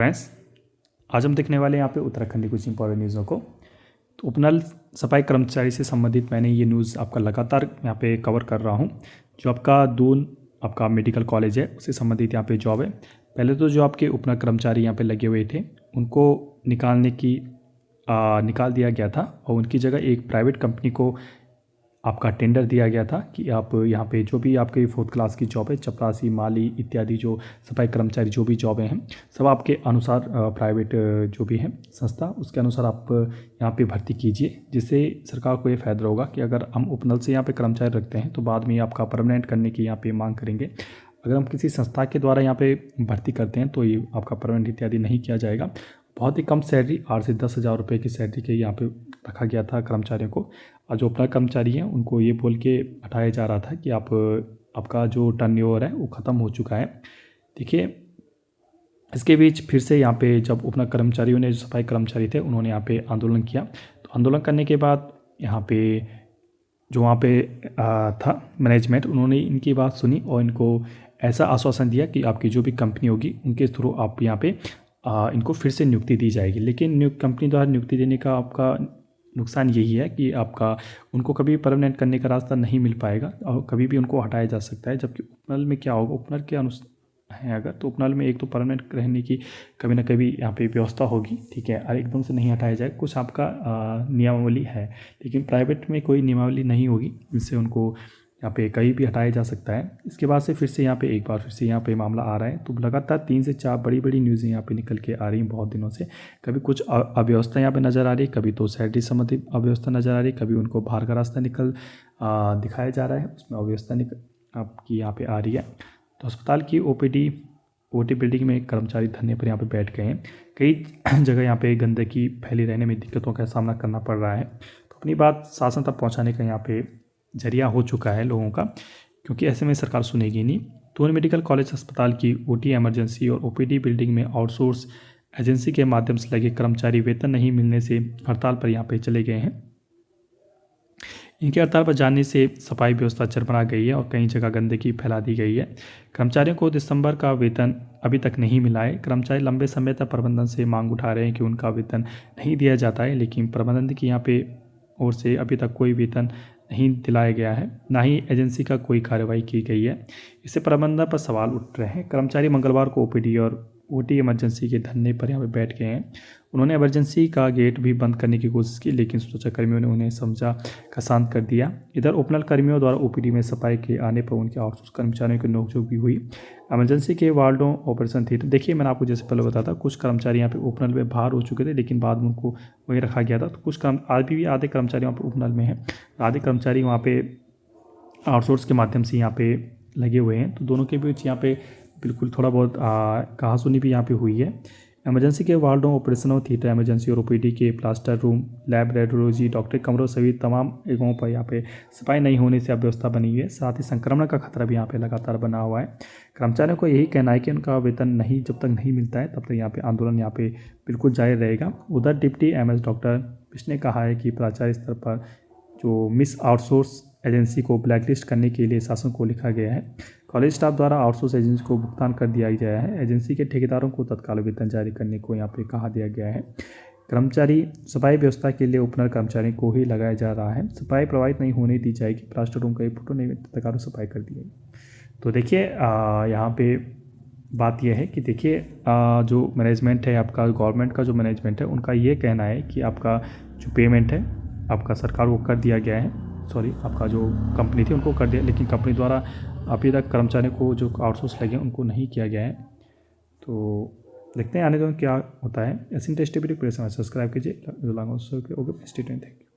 Friends, आज हम देखने वाले हैं यहाँ पे उत्तराखंड की कुछ इंपॉर्टेंट न्यूज़ों को। तो उपनल सफाई कर्मचारी से संबंधित मैंने ये न्यूज़ आपका लगातार यहाँ पे कवर कर रहा हूँ। जो आपका दून आपका मेडिकल कॉलेज है उससे संबंधित यहाँ पे जॉब है। पहले तो जो आपके उपनल कर्मचारी यहाँ पे लगे हुए थे उनको निकाल दिया गया था और उनकी जगह एक प्राइवेट कंपनी को आपका टेंडर दिया गया था कि आप यहाँ पे जो भी आपके 4th क्लास की जॉब है, चपरासी, माली इत्यादि जो सफाई कर्मचारी जो भी जॉबें हैं सब आपके अनुसार प्राइवेट जो भी है संस्था उसके अनुसार आप यहाँ पे भर्ती कीजिए, जिससे सरकार को ये फ़ायदा होगा कि अगर हम उपनल से यहाँ पे कर्मचारी रखते हैं तो बाद में आपका परमानेंट करने की यहाँ पे मांग करेंगे। अगर हम किसी संस्था के द्वारा यहाँ पे भर्ती करते हैं तो ये आपका परमानेंट इत्यादि नहीं किया जाएगा। बहुत ही कम सैलरी 8 से 10 हज़ार रुपये की सैलरी के यहाँ पे रखा गया था कर्मचारियों को, और जो अपना कर्मचारी हैं उनको ये बोल के हटाया जा रहा था कि आपका जो टर्नओवर है वो ख़त्म हो चुका है। देखिए, इसके बीच फिर से यहाँ पे जब उपना कर्मचारियों ने, जो सफाई कर्मचारी थे, उन्होंने यहाँ पे आंदोलन किया। तो आंदोलन करने के बाद यहाँ पे जो वहाँ पे था मैनेजमेंट, उन्होंने इनकी बात सुनी और इनको ऐसा आश्वासन दिया कि आपकी जो भी कंपनी होगी उनके थ्रू आप यहाँ पे इनको फिर से नियुक्ति दी जाएगी। लेकिन कंपनी द्वारा नियुक्ति देने का आपका नुकसान यही है कि आपका उनको कभी परमानेंट करने का रास्ता नहीं मिल पाएगा और कभी भी उनको हटाया जा सकता है। जबकि उपनल में क्या होगा, उपनल के अनुसार है अगर, तो उपनल में एक तो परमानेंट रहने की कभी ना कभी यहाँ पे व्यवस्था होगी, ठीक है, और एकदम से नहीं हटाया जाएगा, कुछ आपका नियमावली है। लेकिन प्राइवेट में कोई नियमावली नहीं होगी जिससे उनको यहाँ पे कहीं भी हटाया जा सकता है। इसके बाद से फिर से यहाँ पे एक बार फिर से यहाँ पे मामला आ रहा है। तो लगातार 3 से 4 बड़ी बड़ी न्यूज़ें यहाँ पे निकल के आ रही हैं बहुत दिनों से। कभी कुछ अव्यवस्था यहाँ पे नज़र आ रही है, कभी तो सैलरी संबंधी अव्यवस्था नज़र आ रही है, कभी उनको बाहर का रास्ता दिखाया जा रहा है, उसमें अव्यवस्था आपकी यहाँ पे आ रही है। तो अस्पताल की ओटी बिल्डिंग में कर्मचारी धरने पर यहाँ पे बैठ गए हैं। कई जगह यहाँ पे गंदगी फैली रहने में दिक्कतों का सामना करना पड़ रहा है। तो अपनी बात शासन तक पहुँचाने का यहाँ पे जरिया हो चुका है लोगों का, क्योंकि ऐसे में सरकार सुनेगी नहीं। दून मेडिकल कॉलेज अस्पताल की ओटी इमरजेंसी और ओपीडी बिल्डिंग में आउटसोर्स एजेंसी के माध्यम से लगे कर्मचारी वेतन नहीं मिलने से हड़ताल पर यहाँ पे चले गए हैं। इनके हड़ताल पर जाने से सफाई व्यवस्था चरमरा गई है और कई जगह गंदगी फैला दी गई है। कर्मचारियों को दिसंबर का वेतन अभी तक नहीं मिला है। कर्मचारी लंबे समय तक प्रबंधन से मांग उठा रहे हैं कि उनका वेतन नहीं दिया जाता है, लेकिन प्रबंधन की यहाँ पे ओर से अभी तक कोई वेतन नहीं दिलाया गया है, ना ही एजेंसी का कोई कार्रवाई की गई है। इससे प्रबंधन पर सवाल उठ रहे हैं। कर्मचारी मंगलवार को ओपीडी और ओटी इमरजेंसी के धरने पर यहाँ पे बैठ गए हैं। उन्होंने इमरजेंसी का गेट भी बंद करने की कोशिश की, लेकिन सुरक्षा कर्मियों ने उन्हें समझा का शांत कर दिया। इधर उपनल कर्मियों द्वारा ओपीडी में सफाई के आने पर उनके आउटसोर्स कर्मचारियों की नोकझोंक भी हुई। इमरजेंसी के वार्डों ऑपरेशन थिएटर, देखिए मैंने आपको जैसे पहले बताया था, कुछ कर्मचारी यहाँ पे उपनल में बाहर हो चुके थे, लेकिन बाद में उनको वहीं रखा गया था। तो कुछ आज भी आधे कर्मचारी वहाँ पर उपनल में हैं, आधे कर्मचारी वहाँ पे आउटसोर्स के माध्यम से यहाँ पे लगे हुए हैं। तो दोनों के बीच यहाँ पे बिल्कुल थोड़ा बहुत कहासुनी भी यहाँ पे हुई है। इमरजेंसी के वार्डों, ऑपरेशनों थिएटर, इमरजेंसी और ओपीडी के plaster room, lab, radiology, doctor कमरों सहित तमाम जगहों पर यहाँ पे सफाई नहीं होने से अव्यवस्था बनी हुई है। साथ ही संक्रमण का खतरा भी यहाँ पे लगातार बना हुआ है। कर्मचारियों को यही कहना है कि उनका वेतन जब तक नहीं मिलता है तब तक यहाँ पे आंदोलन यहाँ पे बिल्कुल जारी रहेगा। उधर डिप्टी एमएस डॉक्टर विष्णु ने कहा है कि प्राचार्य स्तर पर जो मिस आउटसोर्स एजेंसी को ब्लैकलिस्ट करने के लिए शासन को लिखा गया है। कॉलेज स्टाफ द्वारा आउटसोर्स एजेंसी को भुगतान कर दिया गया है। एजेंसी के ठेकेदारों को तत्काल वेतन जारी करने को यहाँ पे कहा दिया गया है। कर्मचारी सफाई व्यवस्था के लिए उपनल कर्मचारियों को ही लगाया जा रहा है। सफाई प्रभावित नहीं होने दी जाएगी। प्लास्टर रूम का फोटो नहीं, तत्काल सफाई कर दी जाएगी। तो देखिए, यहाँ पे बात यह है कि देखिए, जो मैनेजमेंट है आपका, गवर्नमेंट का जो मैनेजमेंट है, उनका ये कहना है कि आपका जो पेमेंट है आपका सरकार को कर दिया गया है, आपका जो कंपनी थी उनको कर दिया, लेकिन कंपनी द्वारा अभी तक कर्मचारियों को जो आउटसोर्स लगे उनको नहीं किया गया है। तो देखते हैं आने दो क्या होता है। ऐसे इंटरेस्टिंग वीडियो सब्सक्राइब कीजिए। Okay, thank you.